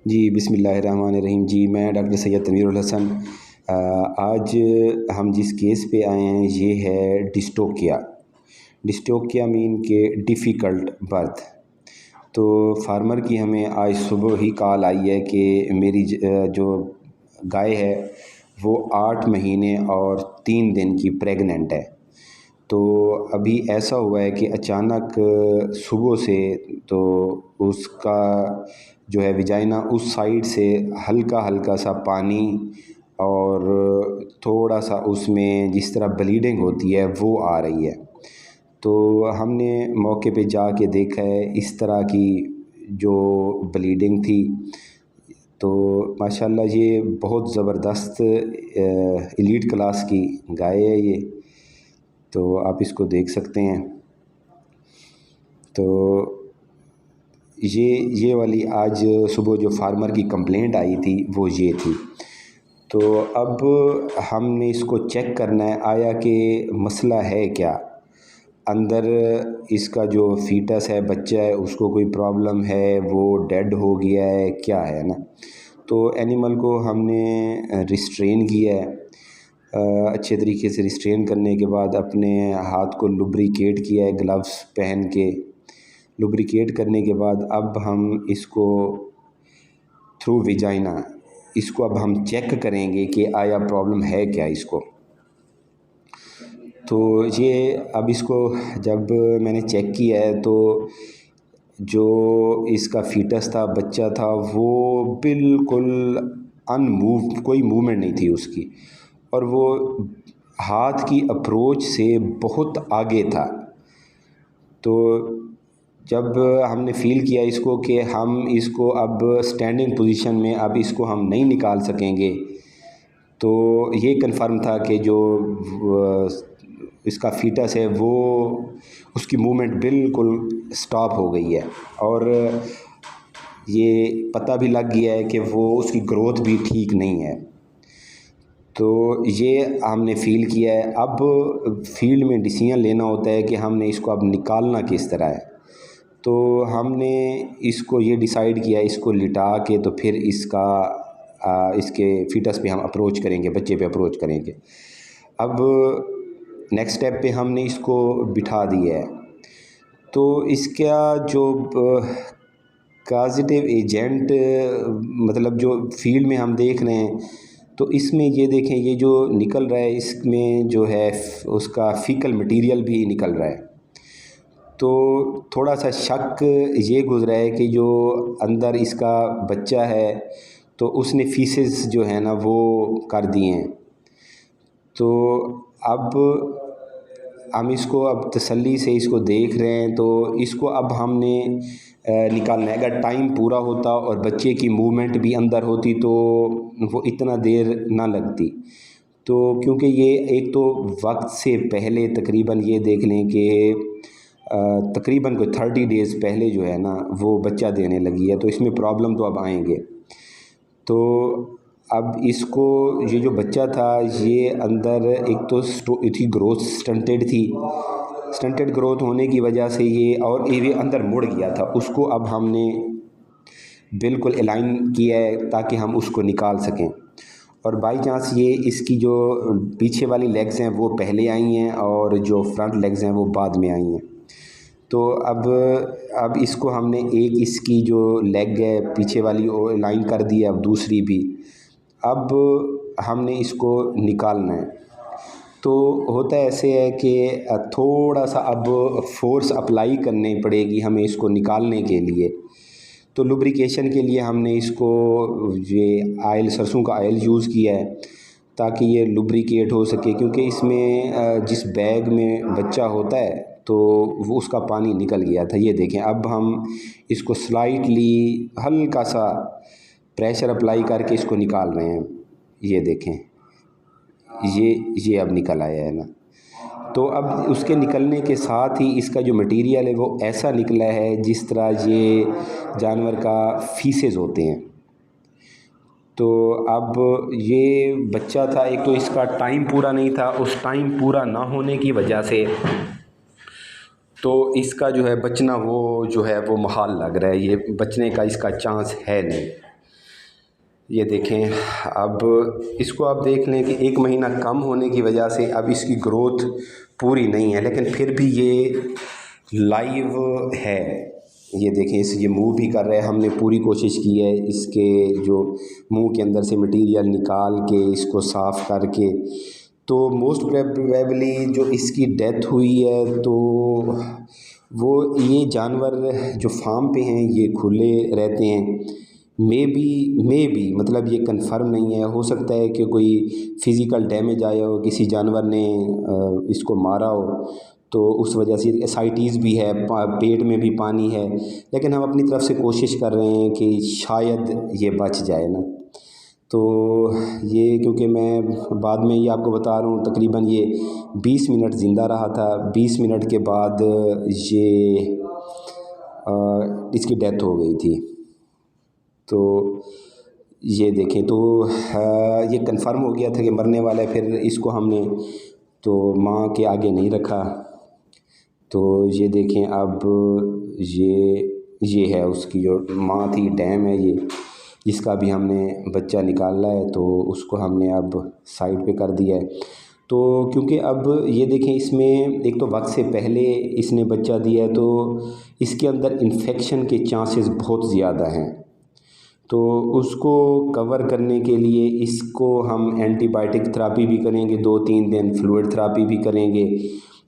जी बिस्मिल्लाहिर्रहमानिर्रहीम। जी मैं डॉक्टर सैयद तनवीरुल हसन। आज हम जिस केस पे आए हैं ये है डिस्टोकिया। डिस्टोकिया मीन के डिफ़िकल्ट बर्थ। तो फार्मर की हमें आज सुबह ही कॉल आई है कि मेरी जो गाय है वो 8 महीने और 3 दिन की प्रेग्नेंट है। तो अभी ऐसा हुआ है कि अचानक सुबह से तो उसका जो है विजाइना उस साइड से हल्का हल्का सा पानी और थोड़ा सा उसमें जिस तरह ब्लीडिंग होती है वो आ रही है। तो हमने मौके पे जाके देखा है इस तरह की जो ब्लीडिंग थी। तो माशाल्लाह ये बहुत ज़बरदस्त एलीट क्लास की गाय है ये। तो आप इसको देख सकते हैं। तो ये वाली आज सुबह जो फार्मर की कंप्लेंट आई थी वो ये थी। तो अब हमने इसको चेक करना है आया कि मसला है क्या, अंदर इसका जो फीटस है बच्चा है उसको कोई प्रॉब्लम है, वो डेड हो गया है, क्या है ना। तो एनिमल को हमने रिस्ट्रेन किया है। अच्छे तरीके से रिस्ट्रेन करने के बाद अपने हाथ को लुब्रिकेट किया है ग्लव्स पहन के। लुब्रिकेट करने के बाद अब हम इसको थ्रू विजाइना इसको अब हम चेक करेंगे कि आया प्रॉब्लम है क्या इसको। तो ये अब इसको जब मैंने चेक किया है तो जो इसका फीटस था, बच्चा था, वो बिल्कुल अनमूव, कोई मूवमेंट नहीं थी उसकी, और वो हाथ की अप्रोच से बहुत आगे था। तो जब हमने फ़ील किया इसको कि हम इसको अब स्टैंडिंग पोजीशन में अब इसको हम नहीं निकाल सकेंगे, तो ये कंफर्म था कि जो इसका फीटस है वो उसकी मूवमेंट बिल्कुल स्टॉप हो गई है, और ये पता भी लग गया है कि वो उसकी ग्रोथ भी ठीक नहीं है। तो ये हमने फ़ील किया है। अब फील्ड में डिसीजन लेना होता है कि हमने इसको अब निकालना किस तरह है। तो हमने इसको ये डिसाइड किया इसको लिटा के तो फिर इसके फीटस पे हम अप्रोच करेंगे, बच्चे पे अप्रोच करेंगे। अब नेक्स्ट स्टेप पे हमने इसको बिठा दिया है। तो इसका जो पॉजिटिव एजेंट मतलब जो फील्ड में हम देख रहे हैं, तो इसमें ये देखें ये जो निकल रहा है इसमें जो है उसका फीकल मटेरियल भी निकल रहा है। तो थोड़ा सा शक ये गुज़रा है कि जो अंदर इसका बच्चा है तो उसने फीसेस जो है ना वो कर दिए हैं। तो अब हम इसको अब तसल्ली से इसको देख रहे हैं। तो इसको अब हमने निकालना है। अगर टाइम पूरा होता और बच्चे की मूवमेंट भी अंदर होती तो वो इतना देर ना लगती। तो क्योंकि ये एक तो वक्त से पहले तकरीबन ये देख लें कि तकरीबन कोई 30 डेज़ पहले जो है ना वो बच्चा देने लगी है, तो इसमें प्रॉब्लम तो अब आएंगे। तो अब इसको ये जो बच्चा था ये अंदर एक तो इसकी ग्रोथ स्टंटेड थी, स्टंटेड ग्रोथ होने की वजह से ये अंदर मुड़ गया था। उसको अब हमने बिल्कुल अलाइन किया है ताकि हम उसको निकाल सकें। और बाई चांस ये इसकी जो पीछे वाली लेग्स हैं वो पहले आई हैं और जो फ्रंट लेग्स हैं वो बाद में आई हैं। तो अब इसको हमने एक इसकी जो लेग है पीछे वाली वो अलाइन कर दी है, अब दूसरी भी। अब हमने इसको निकालना है। तो होता ऐसे है कि थोड़ा सा अब फोर्स अप्लाई करनी पड़ेगी हमें इसको निकालने के लिए। तो लुब्रिकेशन के लिए हमने इसको ये आयल, सरसों का आयल यूज़ किया है ताकि ये लुब्रिकेट हो सके, क्योंकि इसमें जिस बैग में बच्चा होता है तो वो उसका पानी निकल गया था। ये देखें अब हम इसको स्लाइटली हल्का सा प्रेशर अप्लाई करके इसको निकाल रहे हैं। ये देखें ये अब निकल आया है ना। तो अब उसके निकलने के साथ ही इसका जो मटेरियल है वो ऐसा निकला है जिस तरह ये जानवर का फीसेस होते हैं। तो अब ये बच्चा था, एक तो इसका टाइम पूरा नहीं था, उस टाइम पूरा ना होने की वजह से तो इसका जो है बचना वो जो है वो मुहाल लग रहा है, ये बचने का इसका चांस है नहीं। ये देखें, अब इसको आप देख लें कि 1 महीना कम होने की वजह से अब इसकी ग्रोथ पूरी नहीं है, लेकिन फिर भी ये लाइव है। ये देखें, ये मूव भी कर रहा है। हमने पूरी कोशिश की है इसके जो मुंह के अंदर से मटेरियल निकाल के इसको साफ़ करके, तो मोस्ट प्रोबेबली जो इसकी डेथ हुई है तो वो ये जानवर जो फार्म पे हैं ये खुले रहते हैं। मे बी मतलब ये कंफर्म नहीं है, हो सकता है कि कोई फिज़िकल डैमेज आया हो, किसी जानवर ने इसको मारा हो, तो उस वजह से एसाइटीज़ भी है, पेट में भी पानी है, लेकिन हम अपनी तरफ से कोशिश कर रहे हैं कि शायद ये बच जाए ना। तो ये क्योंकि मैं बाद में ये आपको बता रहा हूँ, तकरीबन ये 20 मिनट ज़िंदा रहा था। 20 मिनट के बाद ये इसकी डेथ हो गई थी। तो ये देखें, तो ये कंफर्म हो गया था कि मरने वाला है। फिर इसको हमने तो माँ के आगे नहीं रखा। तो ये देखें, अब ये है उसकी जो माँ थी, डैम है ये, जिसका भी हमने बच्चा निकाला है, तो उसको हमने अब साइड पे कर दिया है। तो क्योंकि अब ये देखें, इसमें एक तो वक्त से पहले इसने बच्चा दिया है, तो इसके अंदर इन्फेक्शन के चांसेस बहुत ज़्यादा हैं। तो उसको कवर करने के लिए इसको हम एंटीबायोटिक थेरापी भी करेंगे, 2-3 दिन फ्लूइड थेरापी भी करेंगे,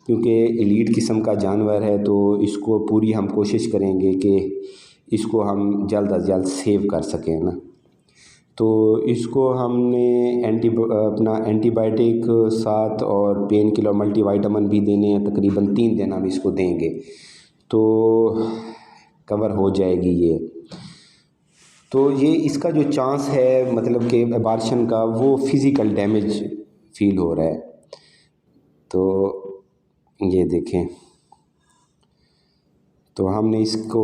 क्योंकि एलीट किस्म का जानवर है। तो इसको पूरी हम कोशिश करेंगे कि इसको हम जल्द अज जल्द सेव कर सकें ना। तो इसको हमने अपना एंटीबायोटिक साथ और पेन किलर मल्टीविटामिन भी देने हैं। तकरीबन 3 दिन हम इसको देंगे तो कवर हो जाएगी ये। तो ये इसका जो चांस है मतलब कि एबार्शन का, वो फिज़िकल डैमेज फील हो रहा है। तो ये देखें, तो हमने इसको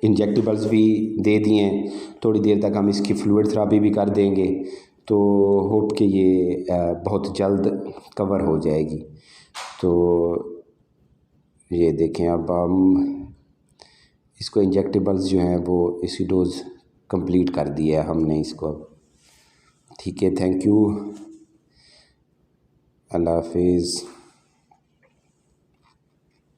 इंजेक्टेबल्स भी दे दिए हैं। थोड़ी देर तक हम इसकी फ्लूइड थेरापी भी कर देंगे, तो होप कि ये बहुत जल्द कवर हो जाएगी। तो ये देखें, अब हम इसको इंजेक्टेबल्स जो हैं वो इसी डोज़ कंप्लीट कर दिया है हमने इसको। ठीक है, थैंक यू, अल्लाह हाफिज़।